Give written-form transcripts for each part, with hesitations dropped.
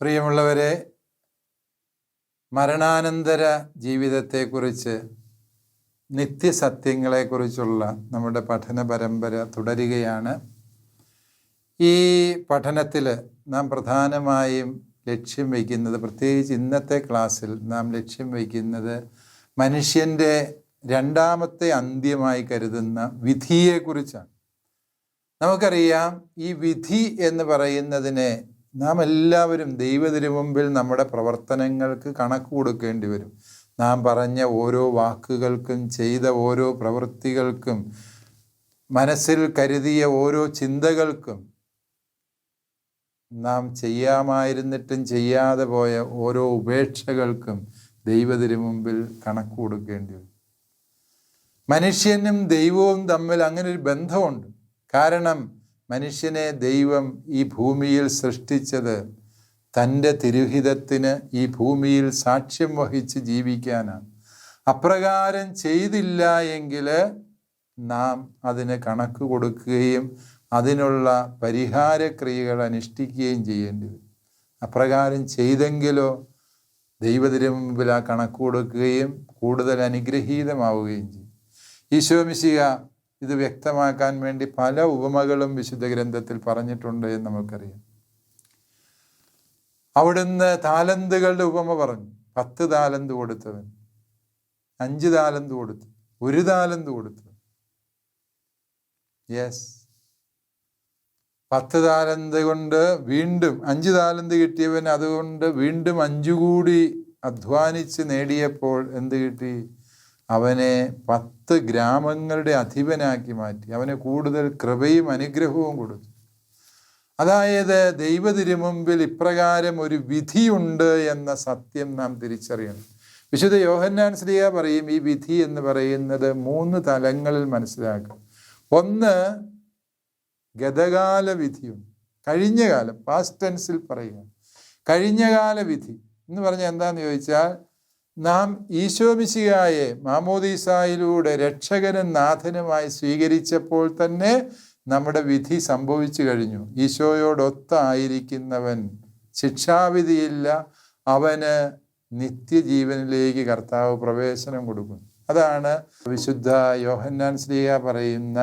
പ്രിയമുള്ളവരെ, മരണാനന്തര ജീവിതത്തെക്കുറിച്ച്, നിത്യസത്യങ്ങളെക്കുറിച്ചുള്ള നമ്മുടെ പഠന പരമ്പര തുടരുകയാണ്. ഈ പഠനത്തിൽ നാം പ്രധാനമായും ലക്ഷ്യം വയ്ക്കുന്നത്, പ്രത്യേകിച്ച് ഇന്നത്തെ ക്ലാസ്സിൽ നാം ലക്ഷ്യം വയ്ക്കുന്നത്, മനുഷ്യൻ്റെ രണ്ടാമത്തെ അന്ത്യമായി കരുതുന്ന വിധിയെക്കുറിച്ചാണ്. നമുക്കറിയാം, ഈ വിധി എന്ന് പറയുന്നതിനെ നാം എല്ലാവരും ദൈവത്തിരുമുമ്പിൽ നമ്മുടെ പ്രവർത്തനങ്ങൾക്ക് കണക്ക് കൊടുക്കേണ്ടി വരും. നാം പറഞ്ഞ ഓരോ വാക്കുകൾക്കും, ചെയ്ത ഓരോ പ്രവൃത്തികൾക്കും, മനസ്സിൽ കരുതിയ ഓരോ ചിന്തകൾക്കും, നാം ചെയ്യാമായിരുന്നിട്ടും ചെയ്യാതെ പോയ ഓരോ ഉപേക്ഷകൾക്കും ദൈവത്തിരുമുമ്പിൽ കണക്ക് കൊടുക്കേണ്ടി വരും. മനുഷ്യനും ദൈവവും തമ്മിൽ അങ്ങനെ ഒരു ബന്ധമുണ്ട്. കാരണം മനുഷ്യനെ ദൈവം ഈ ഭൂമിയിൽ സൃഷ്ടിച്ചത് തൻ്റെ തിരുഹിതത്തിന് ഈ ഭൂമിയിൽ സാക്ഷ്യം വഹിച്ച് ജീവിക്കാനാണ്. അപ്രകാരം ചെയ്തില്ല എങ്കിൽ നാം അതിന് കണക്ക് കൊടുക്കുകയും അതിനുള്ള പരിഹാരക്രിയകൾ അനുഷ്ഠിക്കുകയും ചെയ്യേണ്ടി വരും. അപ്രകാരം ചെയ്തെങ്കിലോ ദൈവത്തിരുമുമ്പിൽ ആ കണക്ക് കൊടുക്കുകയും കൂടുതൽ അനുഗ്രഹീതമാവുകയും ചെയ്യും. ഈശോ മിശിഹ ഇത് വ്യക്തമാക്കാൻ വേണ്ടി പല ഉപമകളും വിശുദ്ധ ഗ്രന്ഥത്തിൽ പറഞ്ഞിട്ടുണ്ട് എന്ന് നമുക്കറിയാം. അവിടുന്ന് താലന്തുകളുടെ ഉപമ പറഞ്ഞു. 10 താലന്ത് കൊടുത്തവൻ, 5 താലന്ത് കൊടുത്തു, 1 താലന്ത് കൊടുത്തു. 10 താലന്ത് കൊണ്ട് വീണ്ടും 5 താലന്ത് കിട്ടിയവൻ അതുകൊണ്ട് വീണ്ടും 5 കൂടി അധ്വാനിച്ച് നേടിയപ്പോൾ എന്ത് കിട്ടി? അവനെ 10 ഗ്രാമങ്ങളുടെ അധിപനാക്കി മാറ്റി. അവന് കൂടുതൽ കൃപയും അനുഗ്രഹവും കൊടുത്തു. അതായത് ദൈവത്തിരുമുമ്പിൽ ഇപ്രകാരം ഒരു വിധിയുണ്ട് എന്ന സത്യം നാം തിരിച്ചറിയണം. വിശുദ്ധ യോഹന്നാൻ ശ്ലീഹ പറയും, ഈ വിധി എന്ന് പറയുന്നത് 3 തലങ്ങളിൽ മനസ്സിലാക്കാം. ഒന്ന്, ഗതകാല വിധിയുണ്ട്. കഴിഞ്ഞ കാലം, പാസ്റ്റ് ടെൻസിൽ പറയുക. കഴിഞ്ഞകാല വിധി എന്ന് പറഞ്ഞാൽ എന്താണെന്ന് ചോദിച്ചാൽ, നാം ഈശോ മിശിഹായെ മാമോദീസായിലൂടെ രക്ഷകനും നാഥനുമായി സ്വീകരിച്ചപ്പോൾ തന്നെ നമ്മുടെ വിധി സംഭവിച്ചു കഴിഞ്ഞു. ഈശോയോടൊത്തായിരിക്കുന്നവൻ ശിക്ഷാവിധിയില്ല, അവന് നിത്യജീവനിലേക്ക് കർത്താവ് പ്രവേശനം കൊടുക്കുന്നു. അതാണ് വിശുദ്ധ യോഹന്നാൻ ശ്ലീഹ പറയുന്ന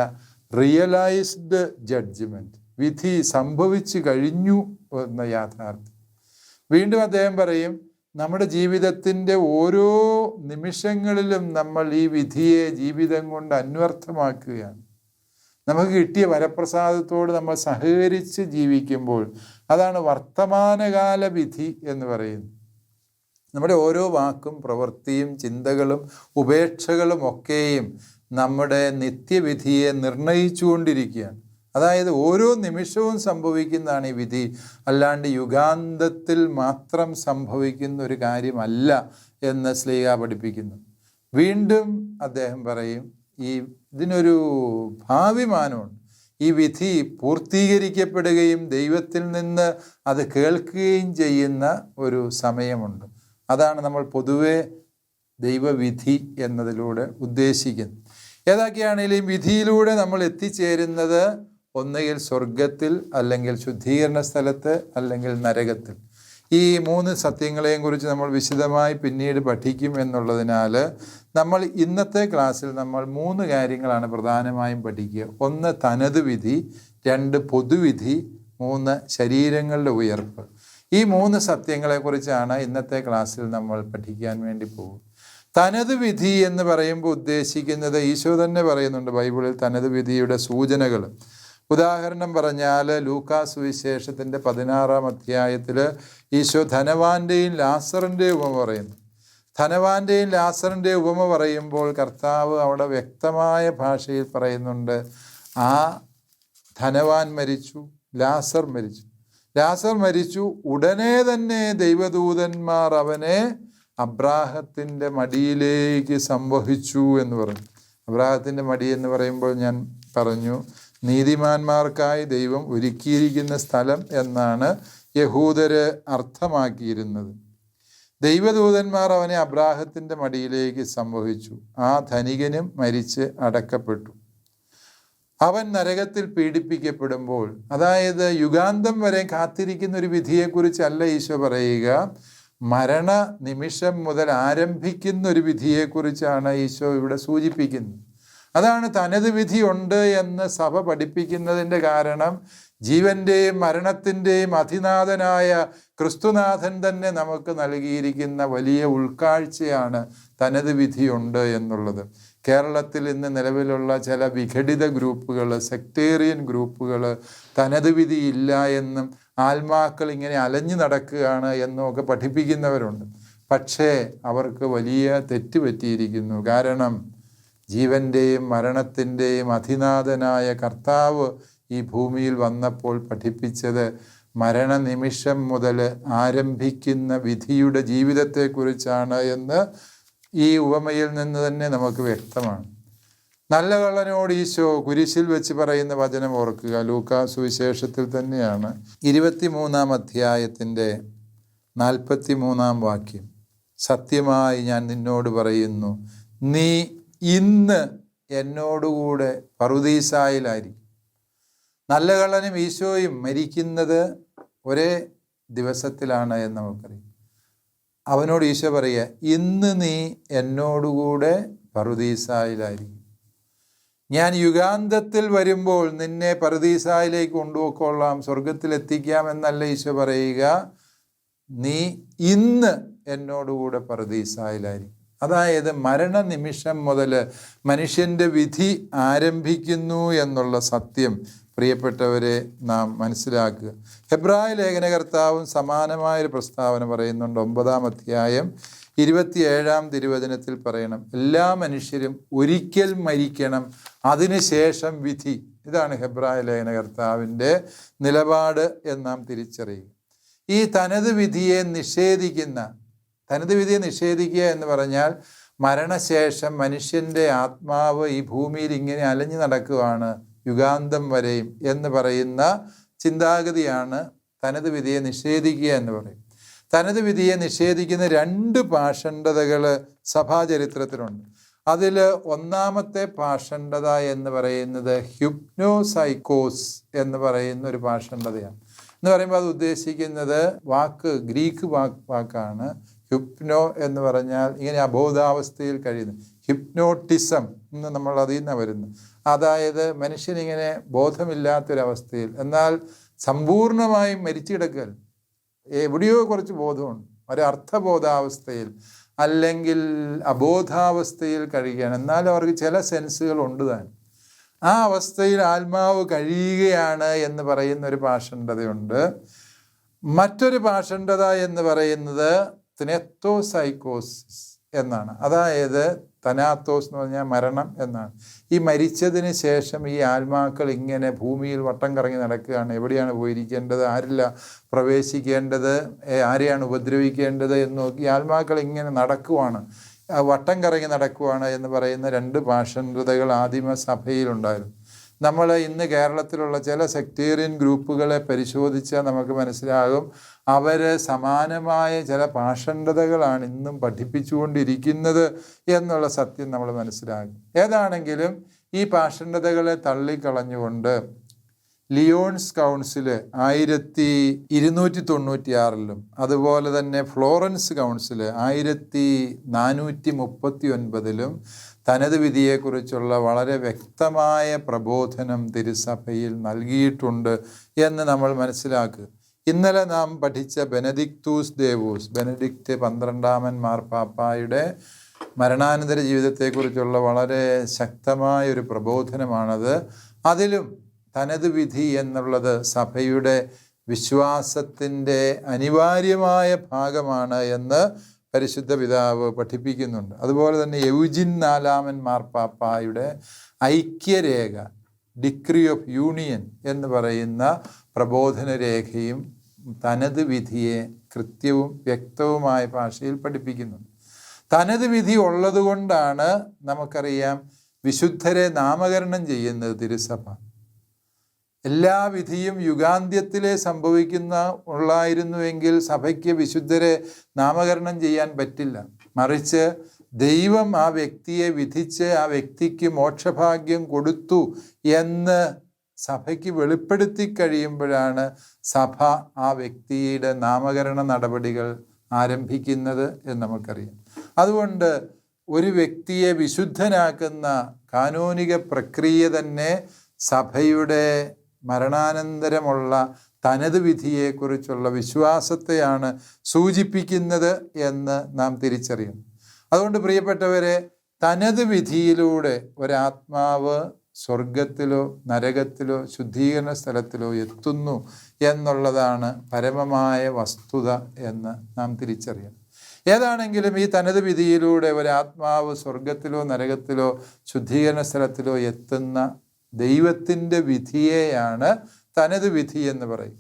റിയലൈസ്ഡ് ജഡ്ജ്മെന്റ്. വിധി സംഭവിച്ചു കഴിഞ്ഞു എന്ന യാഥാർത്ഥ്യം. വീണ്ടും അദ്ദേഹം പറയും, നമ്മുടെ ജീവിതത്തിൻ്റെ ഓരോ നിമിഷങ്ങളിലും നമ്മൾ ഈ വിധിയെ ജീവിതം കൊണ്ട് അന്വർത്ഥമാക്കുകയാണ്. നമുക്ക് കിട്ടിയ വരപ്രസാദത്തോട് നമ്മൾ സഹകരിച്ച് ജീവിക്കുമ്പോൾ അതാണ് വർത്തമാനകാല വിധി എന്ന് പറയുന്നത്. നമ്മുടെ ഓരോ വാക്കും പ്രവൃത്തിയും ചിന്തകളും ഉപേക്ഷകളും ഒക്കെയും നമ്മുടെ നിത്യവിധിയെ നിർണയിച്ചുകൊണ്ടിരിക്കുകയാണ്. അതായത് ഓരോ നിമിഷവും സംഭവിക്കുന്നതാണ് ഈ വിധി, അല്ലാണ്ട് യുഗാന്തത്തിൽ മാത്രം സംഭവിക്കുന്ന ഒരു കാര്യമല്ല എന്ന് ശ്ലീഹ പഠിപ്പിക്കുന്നു. വീണ്ടും അദ്ദേഹം പറയും, ഇതിനൊരു ഭാവിമാനമുണ്ട്. ഈ വിധി പൂർത്തീകരിക്കപ്പെടുകയും ദൈവത്തിൽ നിന്ന് അത് കേൾക്കുകയും ചെയ്യുന്ന ഒരു സമയമുണ്ട്. അതാണ് നമ്മൾ പൊതുവെ ദൈവവിധി എന്നതിലൂടെ ഉദ്ദേശിക്കുന്നത്. ഏതൊക്കെയാണെങ്കിലും വിധിയിലൂടെ നമ്മൾ എത്തിച്ചേരുന്നത് ഒന്നുകിൽ സ്വർഗത്തിൽ, അല്ലെങ്കിൽ ശുദ്ധീകരണ സ്ഥലത്ത്, അല്ലെങ്കിൽ നരകത്തിൽ. ഈ 3 സത്യങ്ങളെയും കുറിച്ച് നമ്മൾ വിശദമായി പിന്നീട് പഠിക്കും എന്നുള്ളതിനാൽ നമ്മൾ ഇന്നത്തെ ക്ലാസ്സിൽ നമ്മൾ 3 കാര്യങ്ങളാണ് പ്രധാനമായും പഠിക്കുക. 1, തനത് വിധി. 2, പൊതുവിധി. 3, ശരീരങ്ങളുടെ ഉയർപ്പ്. ഈ 3 സത്യങ്ങളെക്കുറിച്ചാണ് ഇന്നത്തെ ക്ലാസ്സിൽ നമ്മൾ പഠിക്കാൻ വേണ്ടി പോകും. തനത് വിധി എന്ന് പറയുമ്പോൾ ഉദ്ദേശിക്കുന്നത്, ഈശോ തന്നെ പറയുന്നുണ്ട് ബൈബിളിൽ തനത് വിധിയുടെ സൂചനകൾ. ഉദാഹരണം പറഞ്ഞാൽ ലൂക്കാ സുവിശേഷത്തിൻ്റെ 16-ാം അധ്യായത്തിൽ ഈശോ ധനവാന്റെയും ലാസറിൻ്റെയും ഉപമ പറയുന്നു. ധനവാന്റെയും ലാസറിൻ്റെയും ഉപമ പറയുമ്പോൾ കർത്താവ് അവിടെ വ്യക്തമായ ഭാഷയിൽ പറയുന്നുണ്ട്, ആ ധനവാൻ മരിച്ചു, ലാസർ മരിച്ചു. ലാസർ മരിച്ചു, ഉടനെ തന്നെ ദൈവദൂതന്മാർ അവനെ അബ്രാഹത്തിൻ്റെ മടിയിലേക്ക് സംവഹിച്ചു എന്ന് പറഞ്ഞു. അബ്രാഹത്തിൻ്റെ മടി എന്ന് പറയുമ്പോൾ ഞാൻ പറഞ്ഞു, നീതിമാന്മാർക്കായി ദൈവം ഒരുക്കിയിരിക്കുന്ന സ്ഥലം എന്നാണ് യഹൂദര് അർത്ഥമാക്കിയിരുന്നത്. ദൈവദൂതന്മാർ അവനെ അബ്രാഹത്തിൻ്റെ മടിയിലേക്ക് സംവഹിച്ചു. ആ ധനികനും മരിച്ച് അടക്കപ്പെട്ടു. അവൻ നരകത്തിൽ പീഡിപ്പിക്കപ്പെടുമ്പോൾ, അതായത് യുഗാന്തം വരെ കാത്തിരിക്കുന്ന ഒരു വിധിയെക്കുറിച്ചല്ല ഈശോ പറയുക, മരണ നിമിഷം മുതൽ ആരംഭിക്കുന്ന ഒരു വിധിയെക്കുറിച്ചാണ് ഈശോ ഇവിടെ സൂചിപ്പിക്കുന്നത്. അതാണ് തനത് വിധി ഉണ്ട് എന്ന് സഭ പഠിപ്പിക്കുന്നതിൻ്റെ കാരണം. ജീവൻ്റെയും മരണത്തിൻ്റെയും അധിനാഥനായ ക്രിസ്തുനാഥൻ തന്നെ നമുക്ക് നൽകിയിരിക്കുന്ന വലിയ ഉൾക്കാഴ്ചയാണ് തനത് വിധിയുണ്ട് എന്നുള്ളത്. കേരളത്തിൽ ഇന്ന് നിലവിലുള്ള ചില വിഘടിത ഗ്രൂപ്പുകൾ, സെക്ടേറിയൻ ഗ്രൂപ്പുകൾ തനത് വിധി ഇല്ല എന്നും ആത്മാക്കൾ ഇങ്ങനെ അലഞ്ഞു നടക്കുകയാണ് എന്നും ഒക്കെ പഠിപ്പിക്കുന്നവരുണ്ട്. പക്ഷേ അവർക്ക് വലിയ തെറ്റ് പറ്റിയിരിക്കുന്നു. കാരണം ജീവൻ്റെയും മരണത്തിൻ്റെയും അധിനാഥനായ കർത്താവ് ഈ ഭൂമിയിൽ വന്നപ്പോൾ പഠിപ്പിച്ചത് മരണനിമിഷം മുതൽ ആരംഭിക്കുന്ന വിധിയുടെ ജീവിതത്തെക്കുറിച്ചാണ് എന്ന് ഈ ഉപമയിൽ നിന്ന് തന്നെ നമുക്ക് വ്യക്തമാണ്. നല്ല കള്ളനോട് ഈശോ കുരിശിൽ വെച്ച് പറയുന്ന വചനം ഓർക്കുക. ലൂക്കാ സുവിശേഷത്തിൽ തന്നെയാണ്, 23-ാം അധ്യായത്തിൻ്റെ 43-ാം വാക്യം. സത്യമായി ഞാൻ നിന്നോട് പറയുന്നു, നീ ഇന്ന് എന്നോടുകൂടെ പറുദീസായിലായിരിക്കും. നല്ല കള്ളനും ഈശോയും മരിക്കുന്നത് ഒരേ ദിവസത്തിലാണ് എന്ന് നമുക്കറിയാം. അവനോട് ഈശോ പറയുക, ഇന്ന് നീ എന്നോടുകൂടെ പറുദീസായിലായിരിക്കും. ഞാൻ യുഗാന്തത്തിൽ വരുമ്പോൾ നിന്നെ പറുദീസായിലേക്ക് കൊണ്ടുപോയിക്കൊള്ളാം, സ്വർഗത്തിലെത്തിക്കാം എന്നല്ല ഈശോ പറയുക, നീ ഇന്ന് എന്നോടുകൂടെ പറുദീസായിലായിരിക്കും. അതായത് മരണനിമിഷം മുതൽ മനുഷ്യൻ്റെ വിധി ആരംഭിക്കുന്നു എന്നുള്ള സത്യം പ്രിയപ്പെട്ടവരെ നാം മനസ്സിലാക്കുക. ഹെബ്രായ ലേഖനകർത്താവും സമാനമായൊരു പ്രസ്താവന പറയുന്നുണ്ട്. 9-ാം അധ്യായം 27-ാം തിരുവചനത്തിൽ പറയണം, എല്ലാ മനുഷ്യരും ഒരിക്കൽ മരിക്കണം, അതിനുശേഷം വിധി. ഇതാണ് ഹെബ്രായ ലേഖനകർത്താവിൻ്റെ നിലപാട് എന്ന് നാം തിരിച്ചറിയുക. ഈ തനത് വിധിയെ നിഷേധിക്കുക എന്ന് പറഞ്ഞാൽ മരണശേഷം മനുഷ്യൻ്റെ ആത്മാവ് ഈ ഭൂമിയിൽ ഇങ്ങനെ അലഞ്ഞു നടക്കുകയാണ് യുഗാന്തം വരെയും എന്ന് പറയുന്ന ചിന്താഗതിയാണ് തനത് വിധിയെ നിഷേധിക്കുക എന്ന് പറയും. തനത് വിധിയെ നിഷേധിക്കുന്ന 2 പാഷണ്ഡതകൾ സഭാചരിത്രത്തിലുണ്ട്. അതിൽ ഒന്നാമത്തെ പാഷണ്ഡത എന്ന് പറയുന്നത് ഹ്യൂപ്നോസൈക്കോസ് എന്ന് പറയുന്ന ഒരു പാഷണ്ഡതയാണ്. എന്ന് പറയുമ്പോൾ അത് ഉദ്ദേശിക്കുന്നത് ഗ്രീക്ക് വാക്കാണ്. ഹ്യൂപ്നോ എന്ന് പറഞ്ഞാൽ ഇങ്ങനെ അബോധാവസ്ഥയിൽ കഴിയുന്നു. ഹിപ്നോട്ടിസം എന്ന് നമ്മൾ അതിൽ നിന്നാണ് വരുന്നത്. അതായത് മനുഷ്യനിങ്ങനെ ബോധമില്ലാത്തൊരവസ്ഥയിൽ, എന്നാൽ സമ്പൂർണമായും മരിച്ചു കിടക്കൽ, എവിടെയോ കുറച്ച് ബോധമുണ്ട്, ഒരർത്ഥബോധാവസ്ഥയിൽ അല്ലെങ്കിൽ അബോധാവസ്ഥയിൽ കഴിയുകയാണ്. എന്നാലും അവർക്ക് ചില സെൻസുകൾ ഉണ്ട് താൻ. ആ അവസ്ഥയിൽ ആത്മാവ് കഴിയുകയാണ് എന്ന് പറയുന്ന ഒരു പാഷണ്ഡതയുണ്ട്. മറ്റൊരു പാഷണ്ഡത എന്ന് പറയുന്നത് തനത്തോസൈക്കോസിസ് എന്നാണ്. അതായത് തനാത്തോസ് എന്ന് പറഞ്ഞാൽ മരണം എന്നാണ്. ഈ മരിച്ചതിന് ശേഷം ഈ ആത്മാക്കൾ ഇങ്ങനെ ഭൂമിയിൽ വട്ടം കറങ്ങി നടക്കുകയാണ്. എവിടെയാണ് പോയിരിക്കേണ്ടത്, ആരില്ല പ്രവേശിക്കേണ്ടത്, ആരെയാണ് ഉപദ്രവിക്കേണ്ടത് എന്ന് നോക്കി ആത്മാക്കൾ ഇങ്ങനെ നടക്കുവാണ്, വട്ടം കറങ്ങി നടക്കുവാണ് എന്ന് പറയുന്ന 2 പാഷണ്ഡതകൾ ആദിമ സഭയിലുണ്ടായിരുന്നു. നമ്മൾ ഇന്ന് കേരളത്തിലുള്ള ചില സെക്ടേറിയൻ ഗ്രൂപ്പുകളെ പരിശോധിച്ചാൽ നമുക്ക് മനസ്സിലാകും, അവർ സമാനമായ ചില പാഷണ്ഡതകളാണ് ഇന്നും പഠിപ്പിച്ചുകൊണ്ടിരിക്കുന്നത് എന്നുള്ള സത്യം നമ്മൾ മനസ്സിലാകും. ഏതാണെങ്കിലും ഈ പാഷണ്ഡതകളെ തള്ളിക്കളഞ്ഞുകൊണ്ട് ലിയോൺസ് കൗൺസിൽ 1296 അതുപോലെ തന്നെ ഫ്ലോറൻസ് കൗൺസിൽ 1439 തനത് വിധിയെക്കുറിച്ചുള്ള വളരെ വ്യക്തമായ പ്രബോധനം തിരുസഭയിൽ നൽകിയിട്ടുണ്ട് എന്ന് നമ്മൾ മനസ്സിലാക്കുക. ഇന്നലെ നാം പഠിച്ച ബെനഡിക്തൂസ് ദേവൂസ്, ബെനഡിക്റ്റ് 12-ാമൻ മാർപ്പാപ്പായുടെ മരണാനന്തര ജീവിതത്തെക്കുറിച്ചുള്ള വളരെ ശക്തമായൊരു പ്രബോധനമാണത്. അതിലും തനത് വിധി എന്നുള്ളത് സഭയുടെ വിശ്വാസത്തിൻ്റെ അനിവാര്യമായ ഭാഗമാണ് എന്ന് പരിശുദ്ധ പിതാവ് പഠിപ്പിക്കുന്നുണ്ട്. അതുപോലെ തന്നെ യൂജിൻ 4-ാമൻ മാർപ്പാപ്പായുടെ ഐക്യരേഖ, ഡിക്രി ഓഫ് യൂണിയൻ എന്ന് പറയുന്ന പ്രബോധന രേഖയും തനത് വിധിയെ കൃത്യവും വ്യക്തവുമായ ഭാഷയിൽ പഠിപ്പിക്കുന്നുണ്ട്. തനത് വിധി ഉള്ളതുകൊണ്ടാണ് നമുക്കറിയാം വിശുദ്ധരെ നാമകരണം ചെയ്യുന്നത് തിരുസഭ. എല്ലാ വിധിയും യുഗാന്ത്യത്തിലെ ഉള്ളായിരുന്നുവെങ്കിൽ സഭയ്ക്ക് വിശുദ്ധരെ നാമകരണം ചെയ്യാൻ പറ്റില്ല. മറിച്ച് ദൈവം ആ വ്യക്തിയെ വിധിച്ച് ആ വ്യക്തിക്ക് മോക്ഷഭാഗ്യം കൊടുത്തു എന്ന് സഭയ്ക്ക് വെളിപ്പെടുത്തി കഴിയുമ്പോഴാണ് സഭ ആ വ്യക്തിയുടെ നാമകരണ നടപടികൾ ആരംഭിക്കുന്നത് എന്ന് നമുക്കറിയാം. അതുകൊണ്ട് ഒരു വ്യക്തിയെ വിശുദ്ധനാക്കുന്ന കാനോനിക പ്രക്രിയ തന്നെ സഭയുടെ മരണാനന്തരമുള്ള തനത് വിധിയെക്കുറിച്ചുള്ള വിശ്വാസത്തെയാണ് സൂചിപ്പിക്കുന്നത് എന്ന് നാം തിരിച്ചറിയണം. അതുകൊണ്ട് പ്രിയപ്പെട്ടവരെ, തനത് വിധിയിലൂടെ ഒരാത്മാവ് സ്വർഗത്തിലോ നരകത്തിലോ ശുദ്ധീകരണ സ്ഥലത്തിലോ എത്തുന്നു എന്നുള്ളതാണ് പരമമായ വസ്തുത എന്ന് നാം തിരിച്ചറിയണം. ഏതാണെങ്കിലും ഈ തനത് വിധിയിലൂടെ ഒരാത്മാവ് സ്വർഗത്തിലോ നരകത്തിലോ ശുദ്ധീകരണ സ്ഥലത്തിലോ എത്തുന്ന ദൈവത്തിൻ്റെ വിധിയെയാണ് തനത് വിധി എന്ന് പറയും.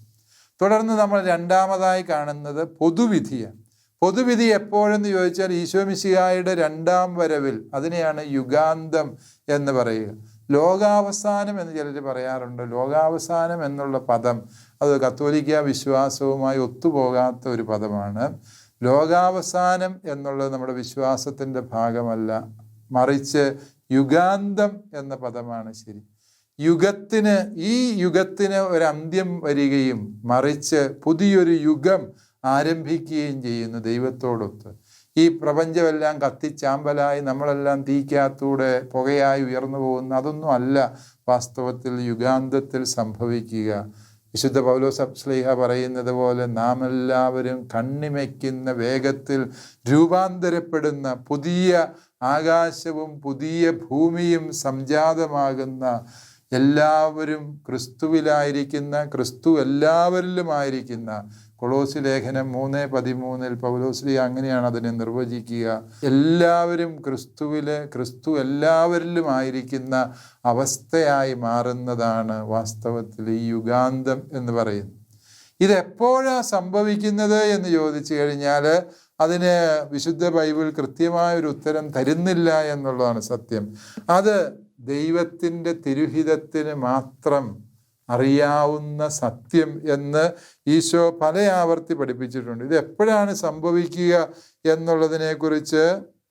തുടർന്ന് നമ്മൾ രണ്ടാമതായി കാണുന്നത് പൊതുവിധിയാണ്. പൊതുവിധി എപ്പോഴെന്ന് ചോദിച്ചാൽ ഈശോ മിശിഹായുടെ രണ്ടാം വരവിൽ, അതിനെയാണ് യുഗാന്തം എന്ന് പറയുക. ലോകാവസാനം എന്ന് ചിലർ പറയാറുണ്ട്. ലോകാവസാനം എന്നുള്ള പദം അത് കത്തോലിക്ക വിശ്വാസവുമായി ഒത്തുപോകാത്ത ഒരു പദമാണ്. ലോകാവസാനം എന്നുള്ളത് നമ്മുടെ വിശ്വാസത്തിൻ്റെ ഭാഗമല്ല, മറിച്ച് യുഗാന്തം എന്ന പദമാണ് ശരി. ഈ യുഗത്തിന് ഒരന്ത്യം വരികയും മറിച്ച് പുതിയൊരു യുഗം ആരംഭിക്കുകയും ചെയ്യുന്നു ദൈവത്തോടൊത്ത്. ഈ പ്രപഞ്ചമെല്ലാം കത്തിച്ചാമ്പലായി നമ്മളെല്ലാം തീക്കകത്തൂടെ പുകയായി ഉയർന്നു പോകുന്ന അതൊന്നും അല്ല വാസ്തവത്തിൽ യുഗാന്തത്തിൽ സംഭവിക്കുക. വിശുദ്ധ പൗലോസ് അപ്സ്ലീഹ പറയുന്നത് പോലെ നാം എല്ലാവരും കണ്ണിമയ്ക്കുന്ന വേഗത്തിൽ രൂപാന്തരപ്പെടുന്ന പുതിയ ആകാശവും പുതിയ ഭൂമിയും സംജാതമാകുന്ന, എല്ലാവരും ക്രിസ്തുവിലായിരിക്കുന്ന, ക്രിസ്തു എല്ലാവരിലുമായിരിക്കുന്ന, കൊളോസി ലേഖനം 3:13 പൗലോസ്ലീഹ അങ്ങനെയാണ് അതിനെ നിർവചിക്കുക. എല്ലാവരും ക്രിസ്തുവിലെ, ക്രിസ്തു എല്ലാവരിലുമായിരിക്കുന്ന അവസ്ഥയായി മാറുന്നതാണ് വാസ്തവത്തിൽ ഈ യുഗാന്തം എന്ന് പറയുന്നത്. ഇതെപ്പോഴാണ് സംഭവിക്കുന്നത് എന്ന് ചോദിച്ചു കഴിഞ്ഞാൽ അതിന് വിശുദ്ധ ബൈബിൾ കൃത്യമായൊരു ഉത്തരം തരുന്നില്ല എന്നുള്ളതാണ് സത്യം. അത് ദൈവത്തിൻ്റെ തിരുഹിതത്തിന് മാത്രം അറിയാവുന്ന സത്യം എന്ന് ഈശോ പല ആവർത്തി പഠിപ്പിച്ചിട്ടുണ്ട്. ഇത് എപ്പോഴാണ് സംഭവിക്കുക എന്നുള്ളതിനെക്കുറിച്ച്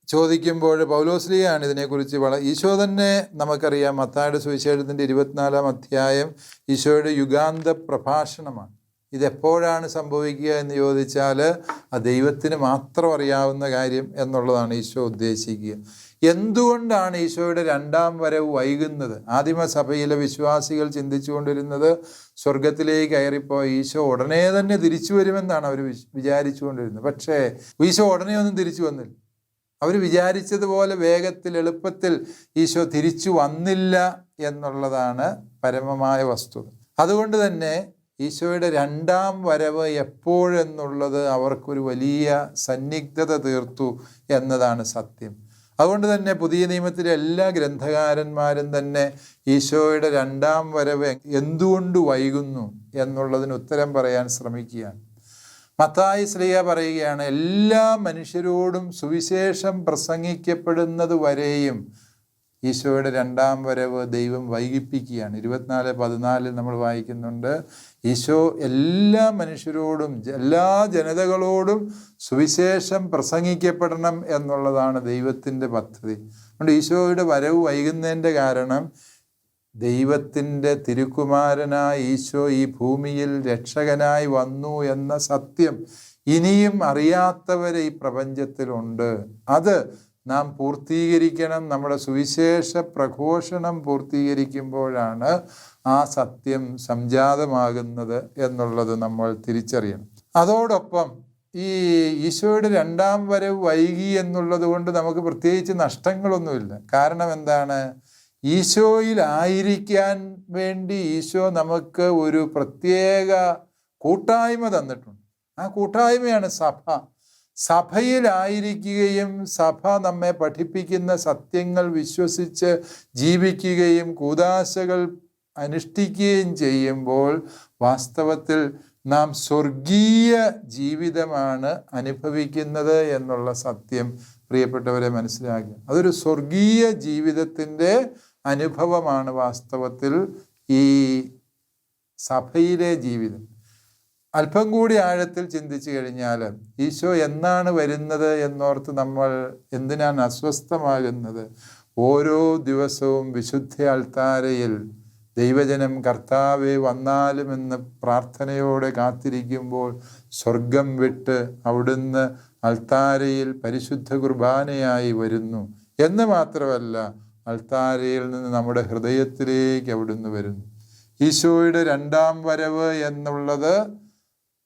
ചോദിക്കുമ്പോൾ പൗലോസ്ലീഹയാണ് ഇതിനെക്കുറിച്ച് ഈശോ തന്നെ നമുക്കറിയാം. മത്തായിയുടെ സുവിശേഷത്തിൻ്റെ 24-ാം അധ്യായം ഈശോയുടെ യുഗാന്ത പ്രഭാഷണമാണ്. ഇതെപ്പോഴാണ് സംഭവിക്കുക എന്ന് ചോദിച്ചാൽ ആ ദൈവത്തിന് മാത്രം അറിയാവുന്ന കാര്യം എന്നുള്ളതാണ് ഈശോ ഉദ്ദേശിക്കുക. എന്തുകൊണ്ടാണ് ഈശോയുടെ രണ്ടാം വരവ് വൈകുന്നത്? ആദിമസഭയിലെ വിശ്വാസികൾ ചിന്തിച്ചുകൊണ്ടിരുന്നത് സ്വർഗത്തിലേക്ക് കയറിപ്പോയി ഈശോ ഉടനെ തന്നെ തിരിച്ചു വരുമെന്നാണ് അവർ വിചാരിച്ചുകൊണ്ടിരുന്നത്. പക്ഷേ ഈശോ ഉടനെ ഒന്നും തിരിച്ചു വന്നില്ല. അവർ വിചാരിച്ചതുപോലെ വേഗത്തിൽ എളുപ്പത്തിൽ ഈശോ തിരിച്ചു വന്നില്ല എന്നുള്ളതാണ് പരമമായ വസ്തുത. അതുകൊണ്ട് തന്നെ ഈശോയുടെ രണ്ടാം വരവ് എപ്പോഴെന്നുള്ളത് അവർക്കൊരു വലിയ സന്നിഗ്ധത തീർത്തു എന്നതാണ് സത്യം. അതുകൊണ്ട് തന്നെ പുതിയ നിയമത്തിലെ എല്ലാ ഗ്രന്ഥകാരന്മാരും തന്നെ ഈശോയുടെ രണ്ടാം വരവ് എന്തുകൊണ്ട് വൈകുന്നു എന്നുള്ളതിന് ഉത്തരം പറയാൻ ശ്രമിക്കുകയാണ്. മത്തായി ശ്ലീഹ പറയുകയാണ്, എല്ലാ മനുഷ്യരോടും സുവിശേഷം പ്രസംഗിക്കപ്പെടുന്നത് വരെയും ഈശോയുടെ രണ്ടാം വരവ് ദൈവം വൈകിപ്പിക്കുകയാണ്. 24:14 നമ്മൾ വായിക്കുന്നുണ്ട്, ഈശോ എല്ലാ മനുഷ്യരോടും എല്ലാ ജനതകളോടും സുവിശേഷം പ്രസംഗിക്കപ്പെടണം എന്നുള്ളതാണ് ദൈവത്തിൻ്റെ പദ്ധതി. അതുകൊണ്ട് ഈശോയുടെ വരവ് വൈകുന്നതിൻ്റെ കാരണം ദൈവത്തിൻ്റെ തിരുക്കുമാരനായ ഈശോ ഈ ഭൂമിയിൽ രക്ഷകനായി വന്നു എന്ന സത്യം ഇനിയും അറിയാത്തവരെ ഈ പ്രപഞ്ചത്തിലുണ്ട്. അത് നാം പൂർത്തീകരിക്കണം. നമ്മുടെ സുവിശേഷ പ്രഘോഷണം പൂർത്തീകരിക്കുമ്പോഴാണ് ആ സത്യം സംജാതമാകുന്നത് എന്നുള്ളത് നമ്മൾ തിരിച്ചറിയണം. അതോടൊപ്പം ഈ ഈശോയുടെ രണ്ടാം വരവ് വൈകി എന്നുള്ളത് കൊണ്ട് നമുക്ക് പ്രത്യേകിച്ച് നഷ്ടങ്ങളൊന്നുമില്ല. കാരണം എന്താണ്? ഈശോയിലായിരിക്കാൻ വേണ്ടി ഈശോ നമുക്ക് ഒരു പ്രത്യേക കൂട്ടായ്മ തന്നിട്ടുണ്ട്. ആ കൂട്ടായ്മയാണ് സഭ. സഭയിലായിരിക്കുകയും സഭ നമ്മെ പഠിപ്പിക്കുന്ന സത്യങ്ങൾ വിശ്വസിച്ച് ജീവിക്കുകയും കൂദാശകൾ അനുഷ്ഠിക്കുകയും ചെയ്യുമ്പോൾ വാസ്തവത്തിൽ നാം സ്വർഗീയ ജീവിതമാണ് അനുഭവിക്കുന്നത് എന്നുള്ള സത്യം പ്രിയപ്പെട്ടവരെ മനസ്സിലാക്കുക. അതൊരു സ്വർഗീയ ജീവിതത്തിൻ്റെ അനുഭവമാണ് വാസ്തവത്തിൽ ഈ സഭയിലെ ജീവിതം. അല്പം കൂടി ആഴത്തിൽ ചിന്തിച്ചു കഴിഞ്ഞാൽ ഈശോ എന്നാണ് വരുന്നത് എന്നോർത്ത് നമ്മൾ എന്തിനാണ് അസ്വസ്ഥമാകുന്നത്? ഓരോ ദിവസവും വിശുദ്ധ അൾത്താരയിൽ ദൈവജനം കർത്താവെ വന്നാലുമെന്ന് പ്രാർത്ഥനയോടെ കാത്തിരിക്കുമ്പോൾ സ്വർഗം വിട്ട് അവിടുന്ന് അൾത്താരയിൽ പരിശുദ്ധ കുർബാനയായി വരുന്നു എന്ന് മാത്രമല്ല, അൾത്താരയിൽ നിന്ന് നമ്മുടെ ഹൃദയത്തിലേക്ക് അവിടുന്ന് വരുന്നു. ഈശോയുടെ രണ്ടാം വരവ് എന്നുള്ളത്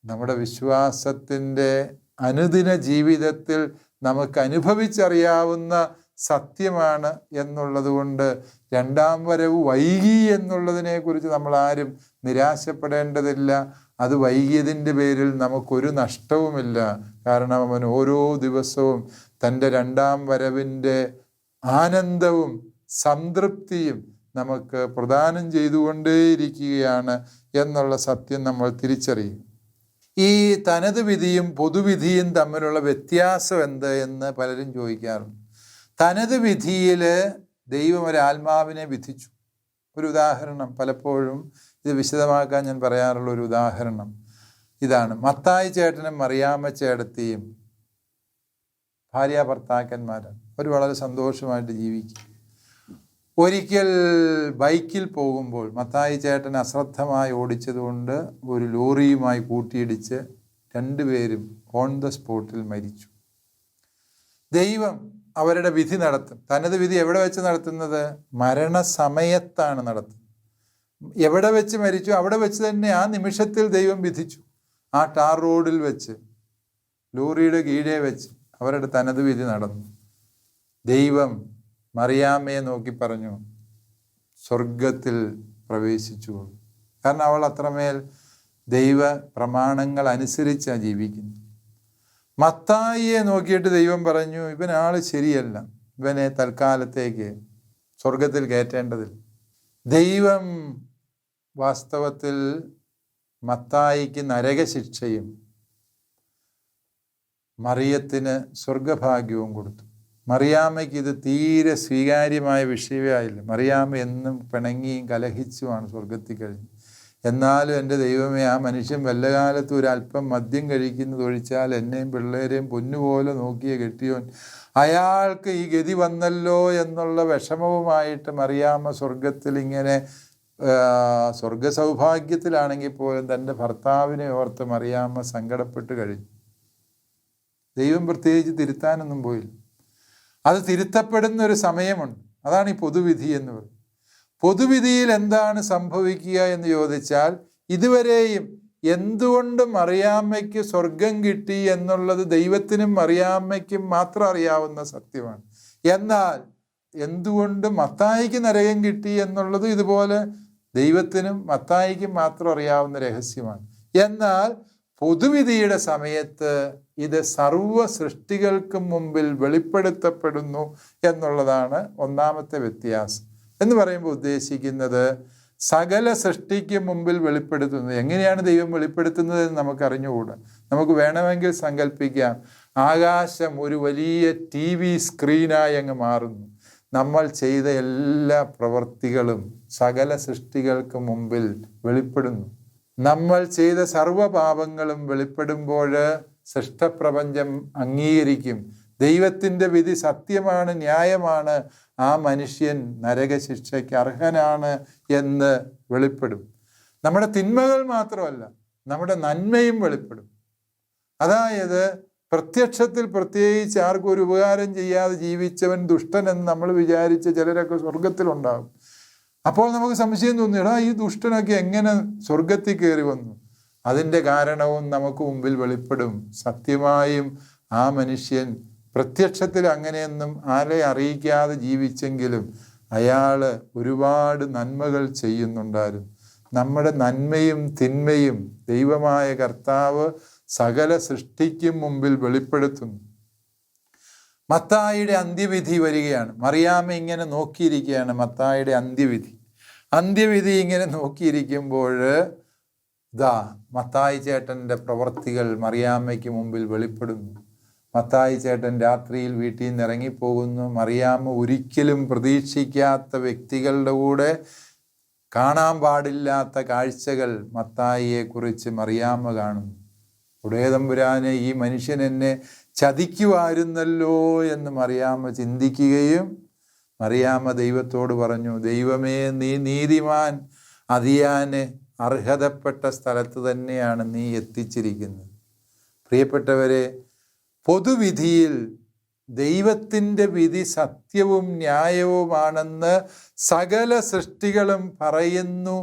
നമ്മുടെ വിശ്വാസത്തിൻ്റെ അനുദിന ജീവിതത്തിൽ നമുക്ക് അനുഭവിച്ചറിയാവുന്ന സത്യമാണ് എന്നുള്ളത് കൊണ്ട് രണ്ടാം വരവ് വൈകി എന്നുള്ളതിനെക്കുറിച്ച് നമ്മൾ ആരും നിരാശപ്പെടേണ്ടതില്ല. അത് വൈകിയതിൻ്റെ പേരിൽ നമുക്കൊരു നഷ്ടവുമില്ല. കാരണം അവൻ ഓരോ ദിവസവും തൻ്റെ രണ്ടാം വരവിൻ്റെ ആനന്ദവും സംതൃപ്തിയും നമുക്ക് പ്രദാനം ചെയ്തുകൊണ്ടേയിരിക്കുകയാണ് എന്നുള്ള സത്യം നമ്മൾ തിരിച്ചറിയും. ഈ തനത് വിധിയും പൊതുവിധിയും തമ്മിലുള്ള വ്യത്യാസം എന്ത് എന്ന് പലരും ചോദിക്കാറുണ്ട്. തനത് വിധിയിൽ ദൈവം ഒരാത്മാവിനെ വിധിച്ചു. ഒരു ഉദാഹരണം, പലപ്പോഴും ഇത് വിശദമാക്കാൻ ഞാൻ പറയാറുള്ള ഒരു ഉദാഹരണം ഇതാണ്. മത്തായി ചേട്ടനും മറിയാമ്മ ചേട്ടത്തിയും ഭാര്യ ഭർത്താക്കന്മാരാണ്. അവർ വളരെ സന്തോഷമായിട്ട് ജീവിക്കും. ഒരിക്കൽ ബൈക്കിൽ പോകുമ്പോൾ മത്തായി ചേട്ടൻ അശ്രദ്ധമായി ഓടിച്ചതുകൊണ്ട് ഒരു ലോറിയുമായി കൂട്ടിയിടിച്ച് രണ്ടുപേരും ഓൺ ദ സ്പോട്ടിൽ മരിച്ചു. ദൈവം അവരുടെ വിധി നടത്തും. തനത് വിധി എവിടെ വെച്ച് നടത്തുന്നത്? മരണസമയത്താണ് നടത്തുന്നത്. എവിടെ വെച്ച് മരിച്ചു അവിടെ വെച്ച് തന്നെ ആ നിമിഷത്തിൽ ദൈവം വിധിച്ചു. ആ ടാർ റോഡിൽ വെച്ച്, ലോറിയുടെ കീഴെ വെച്ച് അവരുടെ തനത് വിധി നടന്നു. ദൈവം മറിയാമ്മയെ നോക്കി പറഞ്ഞു, സ്വർഗത്തിൽ പ്രവേശിച്ചു. കാരണം അവൾ അത്രമേൽ ദൈവ പ്രമാണങ്ങൾ അനുസരിച്ചാണ് ജീവിക്കുന്നത്. മത്തായിയെ നോക്കിയിട്ട് ദൈവം പറഞ്ഞു, ഇവനാള് ശരിയല്ല, ഇവനെ തൽക്കാലത്തേക്ക് സ്വർഗത്തിൽ കയറ്റേണ്ടതില്ല. ദൈവം വാസ്തവത്തിൽ മത്തായിക്ക് നരകശിക്ഷയും മറിയത്തിന് സ്വർഗഭാഗ്യവും കൊടുത്തു. മറിയാമ്മയ്ക്ക് ഇത് തീരെ സ്വീകാര്യമായ വിഷയമേ ആയില്ല. മറിയാമ്മ എന്നും പിണങ്ങിയും കലഹിച്ചുമാണ് സ്വർഗത്തിൽ കഴിഞ്ഞത്. എന്നാലും എൻ്റെ ദൈവമേ, ആ മനുഷ്യൻ വല്ലകാലത്ത് ഒരല്പം മദ്യം കഴിക്കുന്നത് ഒഴിച്ചാൽ എന്നെയും പിള്ളേരെയും പൊന്നുപോലെ നോക്കിയ കെട്ടിയോൻ, അയാൾക്ക് ഈ ഗതി വന്നല്ലോ എന്നുള്ള വിഷമവുമായിട്ട് മറിയാമ്മ സ്വർഗത്തിൽ ഇങ്ങനെ സ്വർഗ സൗഭാഗ്യത്തിലാണെങ്കിൽ പോലും തൻ്റെ ഭർത്താവിനെ ഓർത്ത് മറിയാമ്മ സങ്കടപ്പെട്ട് കഴിഞ്ഞു. ദൈവം പ്രത്യേകിച്ച് തിരുത്താനൊന്നും പോയില്ല. അത് തിരുത്തപ്പെടുന്ന ഒരു സമയമുണ്ട്. അതാണ് ഈ പൊതുവിധി എന്ന് പറയുന്നത്. പൊതുവിധിയിൽ എന്താണ് സംഭവിക്കുക എന്ന് ചോദിച്ചാൽ, ഇതുവരെയും എന്തുകൊണ്ട് മറിയാമ്മയ്ക്ക് സ്വർഗം കിട്ടി എന്നുള്ളത് ദൈവത്തിനും മറിയാമ്മയ്ക്കും മാത്രം അറിയാവുന്ന സത്യമാണ്. എന്നാൽ എന്തുകൊണ്ട് മത്തായിക്ക് നരകം കിട്ടി എന്നുള്ളത് ഇതുപോലെ ദൈവത്തിനും മത്തായിക്കും മാത്രം അറിയാവുന്ന രഹസ്യമാണ്. എന്നാൽ പൊതുവിധിയുടെ സമയത്ത് ഇത് സർവ സൃഷ്ടികൾക്കും മുമ്പിൽ വെളിപ്പെടുത്തപ്പെടുന്നു എന്നുള്ളതാണ് ഒന്നാമത്തെ വ്യത്യാസം. എന്ന് പറയുമ്പോൾ ഉദ്ദേശിക്കുന്നത് സകല സൃഷ്ടിക്ക് മുമ്പിൽ വെളിപ്പെടുത്തുന്നത്. എങ്ങനെയാണ് ദൈവം വെളിപ്പെടുത്തുന്നത് എന്ന് നമുക്ക് അറിഞ്ഞുകൂടാ. നമുക്ക് വേണമെങ്കിൽ സങ്കല്പിക്കാം, ആകാശം ഒരു വലിയ TV സ്ക്രീനായി അങ്ങ് മാറുന്നു. നമ്മൾ ചെയ്ത എല്ലാ പ്രവൃത്തികളും സകല സൃഷ്ടികൾക്ക് മുമ്പിൽ വെളിപ്പെടുന്നു. നമ്മൾ ചെയ്ത സർവപാപങ്ങളും വെളിപ്പെടുമ്പോൾ സൃഷ്ടപ്രപഞ്ചം അംഗീകരിക്കും. ദൈവത്തിൻ്റെ വിധി സത്യമാണ്, ന്യായമാണ്, ആ മനുഷ്യൻ നരകശിക്ഷയ്ക്ക് അർഹനാണ് എന്ന് വെളിപ്പെടും. നമ്മുടെ തിന്മകൾ മാത്രമല്ല, നമ്മുടെ നന്മയും വെളിപ്പെടും. അതായത് പ്രത്യക്ഷത്തിൽ പ്രത്യേകിച്ച് ആർക്കും ഒരു ഉപകാരം ചെയ്യാതെ ജീവിച്ചവൻ ദുഷ്ടൻ എന്ന് നമ്മൾ വിചാരിച്ച ചിലരൊക്കെ സ്വർഗത്തിലുണ്ടാകും. അപ്പോൾ നമുക്ക് സംശയം തോന്നി, എടാ ഈ ദുഷ്ടനൊക്കെ എങ്ങനെ സ്വർഗത്തിൽ കയറി വന്നു? അതിൻ്റെ കാരണവും നമുക്ക് മുമ്പിൽ വെളിപ്പെടും. സത്യമായും ആ മനുഷ്യൻ പ്രത്യക്ഷത്തിൽ അങ്ങനെയൊന്നും ആരെ അറിയിക്കാതെ ജീവിച്ചെങ്കിലും അയാൾ ഒരുപാട് നന്മകൾ ചെയ്യുന്നുണ്ടായിരുന്നു. നമ്മുടെ നന്മയും തിന്മയും ദൈവമായ കർത്താവ് സകല സൃഷ്ടിക്കും മുമ്പിൽ വെളിപ്പെടുത്തുന്നു. മത്തായിയുടെ അന്ത്യവിധി വരികയാണ്. മറിയാമ്മ ഇങ്ങനെ നോക്കിയിരിക്കുകയാണ്. മത്തായിയുടെ അന്ത്യവിധി ഇങ്ങനെ നോക്കിയിരിക്കുമ്പോൾ മത്തായി ചേട്ടൻ്റെ പ്രവൃത്തികൾ മറിയാമ്മയ്ക്ക് മുമ്പിൽ വെളിപ്പെടുന്നു. മത്തായി ചേട്ടൻ രാത്രിയിൽ വീട്ടിൽ നിന്ന് ഇറങ്ങിപ്പോകുന്നു. മറിയാമ്മ ഒരിക്കലും പ്രതീക്ഷിക്കാത്ത വ്യക്തികളുടെ കൂടെ കാണാൻ പാടില്ലാത്ത കാഴ്ചകൾ മത്തായിയെക്കുറിച്ച് മറിയാമ്മ കാണുന്നു. ഉടയതമ്പുരാനെ, ഈ മനുഷ്യൻ എന്നെ ചതിക്കുമായിരുന്നല്ലോ എന്ന് മറിയാമ്മ ചിന്തിക്കുകയും മറിയാമ്മ ദൈവത്തോട് പറഞ്ഞു, ദൈവമേ, നീ നീതിമാൻ അതിയാന് അർഹതപ്പെട്ട സ്ഥലത്ത് തന്നെയാണ് നീ എത്തിച്ചിരിക്കുന്നത്. പ്രിയപ്പെട്ടവരെ, പൊതുവിധിയിൽ ദൈവത്തിൻ്റെ വിധി സത്യവും ന്യായവുമാണെന്ന് സകല സൃഷ്ടികളും പറയുന്നു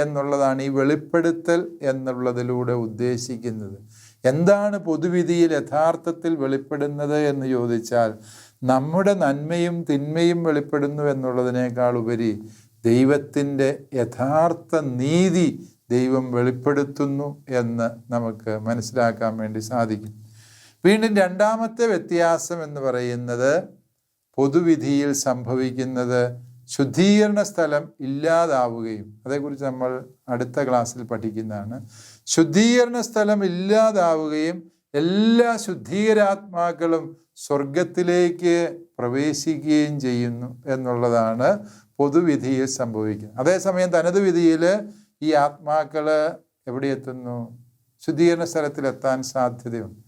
എന്നുള്ളതാണ് ഈ വെളിപ്പെടുത്തൽ എന്നുള്ളതിലൂടെ ഉദ്ദേശിക്കുന്നത്. എന്താണ് പൊതുവിധിയിൽ യഥാർത്ഥത്തിൽ വെളിപ്പെടുന്നത് എന്ന് ചോദിച്ചാൽ, നമ്മുടെ നന്മയും തിന്മയും വെളിപ്പെടുന്നു എന്നുള്ളതിനേക്കാൾ ഉപരി ദൈവത്തിൻ്റെ യഥാർത്ഥ നീതി ദൈവം വെളിപ്പെടുത്തുന്നു എന്ന് നമുക്ക് മനസ്സിലാക്കാൻ വേണ്ടി സാധിക്കും. വീണ്ടും രണ്ടാമത്തെ വ്യത്യാസം എന്ന് പറയുന്നത്, പൊതുവിധിയിൽ സംഭവിക്കുന്നത് ശുദ്ധീകരണ സ്ഥലം ഇല്ലാതാവുകയും, അതേക്കുറിച്ച് നമ്മൾ അടുത്ത ക്ലാസ്സിൽ പഠിക്കുന്നതാണ്. ശുദ്ധീകരണ സ്ഥലം ഇല്ലാതാവുകയും എല്ലാ ശുദ്ധീകരാത്മാക്കളും സ്വർഗത്തിലേക്ക് പ്രവേശിക്കുകയും ചെയ്യുന്നു എന്നുള്ളതാണ് പൊതുവിധിയിൽ സംഭവിക്കുന്നത്. അതേസമയം തനത് വിധിയിൽ ഈ ആത്മാക്കൾ എവിടെ എത്തുന്നു? ശുദ്ധീകരണ സ്ഥലത്തിലെത്താൻ സാധ്യതയുണ്ട്.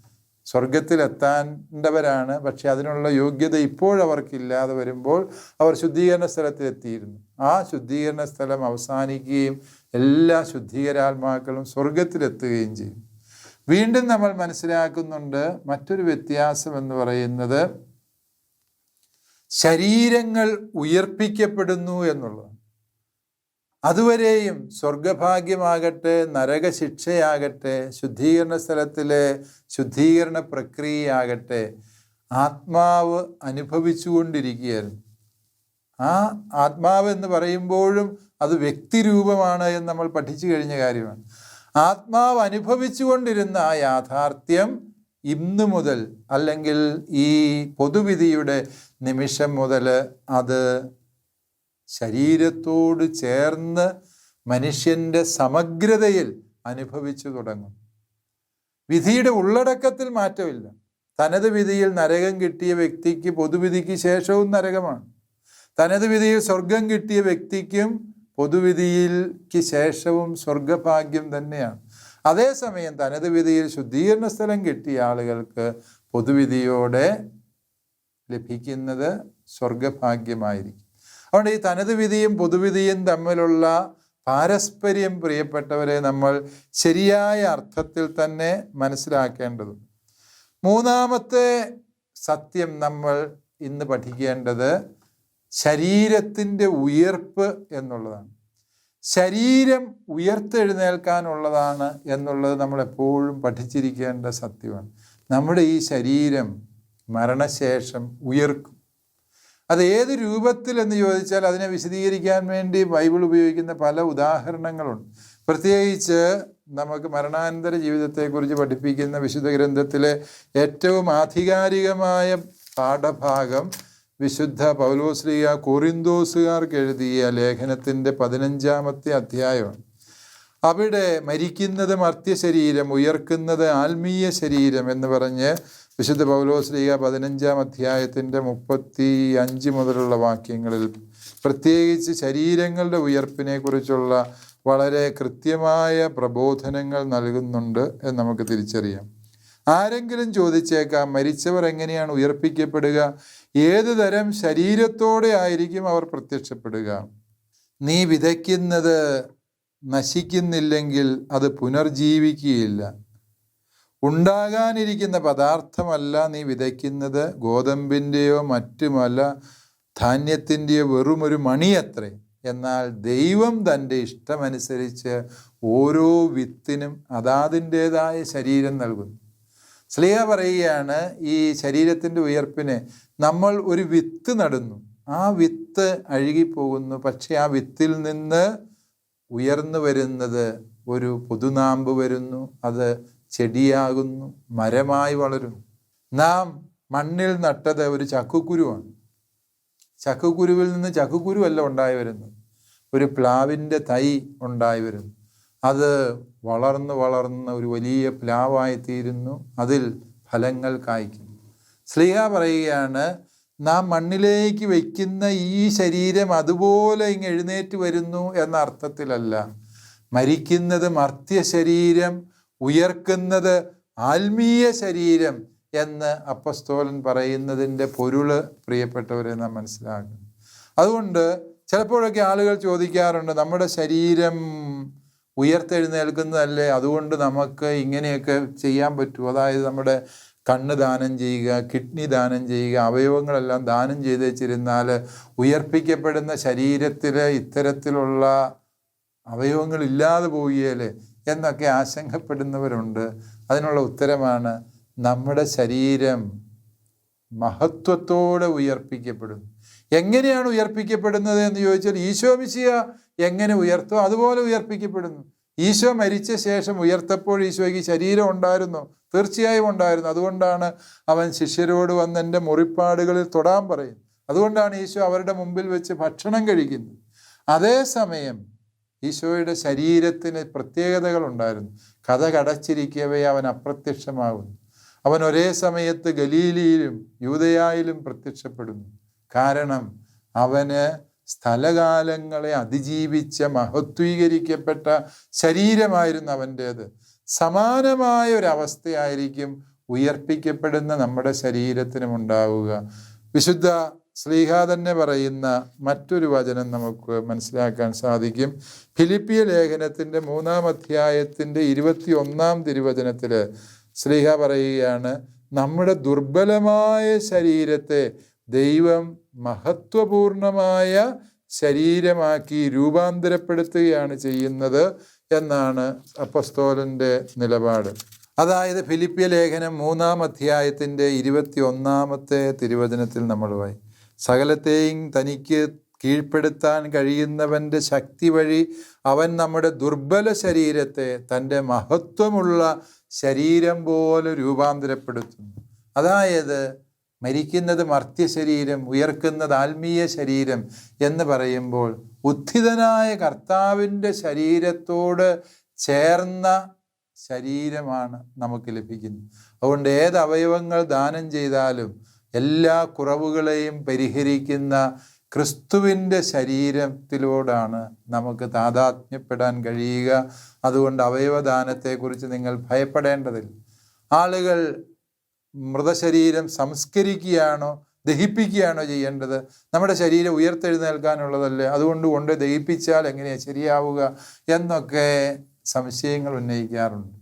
സ്വർഗത്തിലെത്തേണ്ടവരാണ്, പക്ഷെ അതിനുള്ള യോഗ്യത ഇപ്പോഴവർക്കില്ലാതെ വരുമ്പോൾ അവർ ശുദ്ധീകരണ സ്ഥലത്തിലെത്തിയിരുന്നു. ആ ശുദ്ധീകരണ സ്ഥലം അവസാനിക്കുകയും എല്ലാ ശുദ്ധീകരാത്മാക്കളും സ്വർഗത്തിലെത്തുകയും ചെയ്യും. വീണ്ടും നമ്മൾ മനസ്സിലാക്കുന്നുണ്ട് മറ്റൊരു വ്യത്യാസം എന്ന് പറയുന്നത്, ശരീരങ്ങൾ ഉയർപ്പിക്കപ്പെടുന്നു എന്നുള്ളതാണ്. അതുവരെയും സ്വർഗഭാഗ്യമാകട്ടെ, നരകശിക്ഷയാകട്ടെ, ശുദ്ധീകരണ സ്ഥലത്തിലെ ശുദ്ധീകരണ പ്രക്രിയയാകട്ടെ, ആത്മാവ് അനുഭവിച്ചുകൊണ്ടിരിക്കുകയായിരുന്നു. ആ ആത്മാവ് എന്ന് പറയുമ്പോഴും അത് വ്യക്തിരൂപമാണ് എന്ന് നമ്മൾ പഠിച്ചു കഴിഞ്ഞ കാര്യമാണ്. ആത്മാവ് അനുഭവിച്ചുകൊണ്ടിരുന്ന ആ യാഥാർത്ഥ്യം ഇന്നു മുതൽ, അല്ലെങ്കിൽ ഈ പൊതുവിധിയുടെ നിമിഷം മുതൽ അത് ശരീരത്തോട് ചേർന്ന് മനുഷ്യൻ്റെ സമഗ്രതയിൽ അനുഭവിച്ചു തുടങ്ങും. വിധിയുടെ ഉള്ളടക്കത്തിൽ മാറ്റമില്ല. തനത് വിധിയിൽ നരകം കിട്ടിയ വ്യക്തിക്ക് പൊതുവിധിക്ക് ശേഷവും നരകമാണ്. തനത് വിധിയിൽ സ്വർഗം കിട്ടിയ വ്യക്തിക്കും പൊതുവിധിക്ക് ശേഷവും സ്വർഗഭാഗ്യം തന്നെയാണ്. അതേസമയം തനത് വിധിയിൽ ശുദ്ധീകരണ സ്ഥലം കിട്ടിയ ആളുകൾക്ക് പൊതുവിധിയോടെ ലഭിക്കുന്നത് സ്വർഗഭാഗ്യമായിരിക്കും. അതുകൊണ്ട് ഈ തനത് വിധിയും പൊതുവിധിയും തമ്മിലുള്ള പാരസ്പര്യം, പ്രിയപ്പെട്ടവരെ, നമ്മൾ ശരിയായ അർത്ഥത്തിൽ തന്നെ മനസ്സിലാക്കേണ്ടതുണ്ട്. മൂന്നാമത്തെ സത്യം നമ്മൾ ഇന്ന് പഠിക്കേണ്ടത് ശരീരത്തിൻ്റെ ഉയർപ്പ് എന്നുള്ളതാണ്. ശരീരം ഉയർത്തെഴുന്നേൽക്കാനുള്ളതാണ് എന്നുള്ളത് നമ്മൾ എപ്പോഴും പഠിച്ചിരിക്കേണ്ട സത്യമാണ്. നമ്മുടെ ഈ ശരീരം മരണശേഷം ഉയർക്കും. അത് ഏത് രൂപത്തിൽ എന്ന് ചോദിച്ചാൽ അതിനെ വിശദീകരിക്കാൻ വേണ്ടി ബൈബിൾ ഉപയോഗിക്കുന്ന പല ഉദാഹരണങ്ങളുണ്ട്. പ്രത്യേകിച്ച് നമുക്ക് മരണാനന്തര ജീവിതത്തെക്കുറിച്ച് പഠിപ്പിക്കുന്ന വിശുദ്ധ ഗ്രന്ഥത്തിലെ ഏറ്റവും ആധികാരികമായ പാഠഭാഗം വിശുദ്ധ പൗലോസ്ലീഹ കൊറിന്തോസുകാർക്ക് എഴുതിയ ലേഖനത്തിൻ്റെ 15-ാമത്തെ അധ്യായമാണ്. അവിടെ മരിക്കുന്നത് മർത്യശരീരം, ഉയർക്കുന്നത് ആത്മീയ ശരീരം എന്ന് പറഞ്ഞ് വിശുദ്ധ പൗലോസ്ലീഹ 15-ാം അധ്യായത്തിൻ്റെ 35 മുതലുള്ള വാക്യങ്ങളിൽ പ്രത്യേകിച്ച് ശരീരങ്ങളുടെ ഉയർപ്പിനെ കുറിച്ചുള്ള വളരെ കൃത്യമായ പ്രബോധനങ്ങൾ നൽകുന്നുണ്ട് എന്ന് നമുക്ക് തിരിച്ചറിയാം. ആരെങ്കിലും ചോദിച്ചേക്കാം, മരിച്ചവർ എങ്ങനെയാണ് ഉയർപ്പിക്കപ്പെടുക? ഏത് തരം ശരീരത്തോടെ ആയിരിക്കും അവർ പ്രത്യക്ഷപ്പെടുക? നീ വിതയ്ക്കുന്നത് നശിക്കുന്നില്ലെങ്കിൽ അത് പുനർജീവിക്കുകയില്ല. ഉണ്ടാകാനിരിക്കുന്ന പദാർത്ഥമല്ല നീ വിതയ്ക്കുന്നത്, ഗോതമ്പിൻ്റെയോ മറ്റുമല്ല ധാന്യത്തിൻ്റെയോ വെറുമൊരു മണിയത്രേ. എന്നാൽ ദൈവം തൻ്റെ ഇഷ്ടമനുസരിച്ച് ഓരോ വിത്തിനും അതാതിൻ്റേതായ ശരീരം നൽകുന്നു. സ്ലീഹ പറയുകയാണ്, ഈ ശരീരത്തിൻ്റെ ഉയർപ്പിന് നമ്മൾ ഒരു വിത്ത് നടുന്നു, ആ വിത്ത് അഴുകിപ്പോകുന്നു, പക്ഷെ ആ വിത്തിൽ നിന്ന് ഉയർന്നു വരുന്നത് ഒരു പുതുനാമ്പ് വരുന്നു, അത് ചെടിയാകുന്നു, മരമായി വളരുന്നു. നാം മണ്ണിൽ നട്ടത് ഒരു ചക്കുക്കുരുവാണ്. ചക്കുക്കുരുവിൽ നിന്ന് ചക്കുക്കുരുവല്ല ഉണ്ടായി വരുന്നത്, ഒരു പ്ലാവിൻ്റെ തൈ ഉണ്ടായി വരുന്നു. അത് വളർന്ന് വളർന്ന് ഒരു വലിയ പ്ലാവായി തീരുന്നു, അതിൽ ഫലങ്ങൾ കായ്ക്കുന്നു. സ്ലീഹ പറയുകയാണ്, നാം മണ്ണിലേക്ക് വയ്ക്കുന്ന ഈ ശരീരം അതുപോലെ ഇങ്ങ് എഴുന്നേറ്റ് വരുന്നു എന്ന അർത്ഥത്തിലല്ല. മരിക്കുന്നത് മർത്യ ശരീരം, ഉയർക്കുന്നത് ആത്മീയ ശരീരം എന്ന് അപ്പസ്തോലൻ പറയുന്നതിൻ്റെ പൊരുള് പ്രിയപ്പെട്ടവരെ നാം മനസ്സിലാക്കണം. അതുകൊണ്ട് ചിലപ്പോഴൊക്കെ ആളുകൾ ചോദിക്കാറുണ്ട്, നമ്മുടെ ശരീരം ഉയർത്തെഴുന്നേൽക്കുന്നതല്ലേ, അതുകൊണ്ട് നമുക്ക് ഇങ്ങനെയൊക്കെ ചെയ്യാൻ പറ്റുമോ? അതായത് നമ്മുടെ കണ്ണ് ദാനം ചെയ്യുക, കിഡ്നി ദാനം ചെയ്യുക, അവയവങ്ങളെല്ലാം ദാനം ചെയ്ത് വെച്ചിരുന്നാൽ ഉയർപ്പിക്കപ്പെടുന്ന ശരീരത്തിൽ ഇത്തരത്തിലുള്ള അവയവങ്ങൾ ഇല്ലാതെ പോവുകയല്ലേ എന്നൊക്കെ ആശങ്കപ്പെടുന്നവരുണ്ട്. അതിനുള്ള ഉത്തരമാണ്, നമ്മുടെ ശരീരം മഹത്വത്തോടെ ഉയർപ്പിക്കപ്പെടും. എങ്ങനെയാണ് ഉയർപ്പിക്കപ്പെടുന്നത് എന്ന് ചോദിച്ചാൽ, ഈശോ മിശിഹ എങ്ങനെ ഉയർത്തോ അതുപോലെ ഉയർപ്പിക്കപ്പെടുന്നു. ഈശോ മരിച്ച ശേഷം ഉയർത്തപ്പോൾ ഈശോയ്ക്ക് ശരീരം ഉണ്ടായിരുന്നോ? തീർച്ചയായും ഉണ്ടായിരുന്നു. അതുകൊണ്ടാണ് അവൻ ശിഷ്യരോട് വന്ന് എൻ്റെ മുറിപ്പാടുകളിൽ തൊടാൻ പറയും. അതുകൊണ്ടാണ് ഈശോ അവരുടെ മുമ്പിൽ വെച്ച് ഭക്ഷണം കഴിക്കുന്നത്. അതേസമയം ഈശോയുടെ ശരീരത്തിന് പ്രത്യേകതകൾ ഉണ്ടായിരുന്നു. കഥ കടച്ചിരിക്കവേ അവൻ അപ്രത്യക്ഷമാകുന്നു. അവൻ ഒരേ സമയത്ത് ഗലീലയിലും യൂദയായിലും പ്രത്യക്ഷപ്പെടുന്നു. കാരണം അവന് സ്ഥലകാലങ്ങളെ അതിജീവിച്ച മഹത്വീകരിക്കപ്പെട്ട ശരീരമായിരുന്നു അവൻ്റേത്. സമാനമായ ഒരവസ്ഥയായിരിക്കും ഉയർപ്പിക്കപ്പെടുന്ന നമ്മുടെ ശരീരത്തിനും ഉണ്ടാവുക. വിശുദ്ധ ശ്ലീഹ തന്നെ പറയുന്ന മറ്റൊരു വചനം നമുക്ക് മനസ്സിലാക്കാൻ സാധിക്കും. ഫിലിപ്പിയ ലേഖനത്തിൻ്റെ 3-ാം അധ്യായത്തിൻ്റെ 21-ാം തിരുവചനത്തിൽ ശ്ലീഹ പറയുകയാണ്, നമ്മുടെ ദുർബലമായ ശരീരത്തെ ദൈവം മഹത്വപൂർണമായ ശരീരമാക്കി രൂപാന്തരപ്പെടുത്തുകയാണ് ചെയ്യുന്നത് എന്നാണ് അപ്പസ്തോലൻ്റെ നിലപാട്. അതായത് ഫിലിപ്പിയ ലേഖനം 3-ാം അധ്യായത്തിൻ്റെ 21-ാമത്തെ തിരുവചനത്തിൽ നമ്മൾ വായി, സകലത്തെയും തനിക്ക് കീഴ്പ്പെടുത്താൻ കഴിയുന്നവൻ്റെ ശക്തി വഴി അവൻ നമ്മുടെ ദുർബല ശരീരത്തെ തൻ്റെ മഹത്വമുള്ള ശരീരം പോലെ രൂപാന്തരപ്പെടുത്തുന്നു. അതായത് മരിക്കുന്നത് മർത്യ ശരീരം, ഉയർക്കുന്നത് ആത്മീയ ശരീരം എന്ന് പറയുമ്പോൾ ഉത്ഥിതനായ കർത്താവിൻ്റെ ശരീരത്തോട് ചേർന്ന ശരീരമാണ് നമുക്ക് ലഭിക്കുന്നത്. അതുകൊണ്ട് ഏത് അവയവങ്ങൾ ദാനം ചെയ്താലും എല്ലാ കുറവുകളെയും പരിഹരിക്കുന്ന ക്രിസ്തുവിൻ്റെ ശരീരത്തിലൂടാണ് നമുക്ക് താതാത്മ്യപ്പെടാൻ കഴിയുക. അതുകൊണ്ട് അവയവദാനത്തെക്കുറിച്ച് നിങ്ങൾ ഭയപ്പെടേണ്ടതില്ല. ആളുകൾ മൃതശരീരം സംസ്കരിക്കുകയാണോ ദഹിപ്പിക്കുകയാണോ ചെയ്യേണ്ടത്? നമ്മുടെ ശരീരം ഉയർത്തെഴുന്നേൽക്കാനുള്ളതല്ലേ, അതുകൊണ്ട് ദഹിപ്പിച്ചാൽ എങ്ങനെയാണ് ശരിയാവുക എന്നൊക്കെ സംശയങ്ങൾ ഉന്നയിക്കാറുണ്ട്.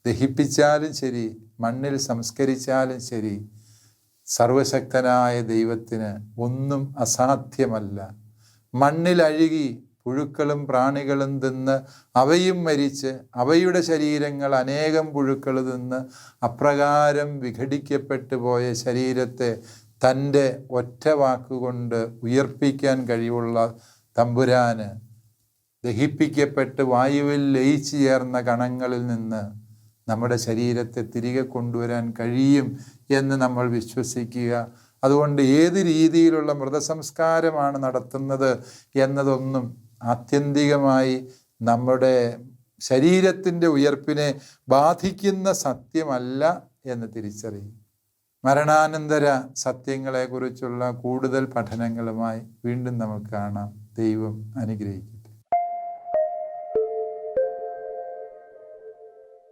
ദഹിപ്പിച്ചാലും ശരി, മണ്ണിൽ സംസ്കരിച്ചാലും ശരി, സർവശക്തനായ ദൈവത്തിന് ഒന്നും അസാധ്യമല്ല. മണ്ണിലഴുകി പുഴുക്കളും പ്രാണികളും തിന്ന് അവയും മരിച്ച് അവയുടെ ശരീരങ്ങൾ അനേകം പുഴുക്കൾ തിന്ന് അപ്രകാരം വിഘടിക്കപ്പെട്ടു പോയ ശരീരത്തെ തൻ്റെ ഒറ്റ വാക്കുകൊണ്ട് ഉയർപ്പിക്കാൻ കഴിവുള്ള തമ്പുരാന് ദഹിപ്പിക്കപ്പെട്ട് വായുവിൽ ലയിച്ചു ചേർന്ന കണങ്ങളിൽ നിന്ന് നമ്മുടെ ശരീരത്തെ തിരികെ കൊണ്ടുവരാൻ കഴിയും എന്ന് നമ്മൾ വിശ്വസിക്കുക. അതുകൊണ്ട് ഏത് രീതിയിലുള്ള മൃതസംസ്കാരമാണ് നടത്തുന്നത് എന്നതൊന്നും ആത്യന്തികമായി നമ്മുടെ ശരീരത്തിൻ്റെ ഉയർപ്പിനെ ബാധിക്കുന്ന സത്യമല്ല എന്ന് തിരിച്ചറിയും. മരണാനന്തര സത്യങ്ങളെക്കുറിച്ചുള്ള കൂടുതൽ പഠനങ്ങളുമായി വീണ്ടും നമുക്ക് കാണാം. ദൈവം അനുഗ്രഹിക്കും.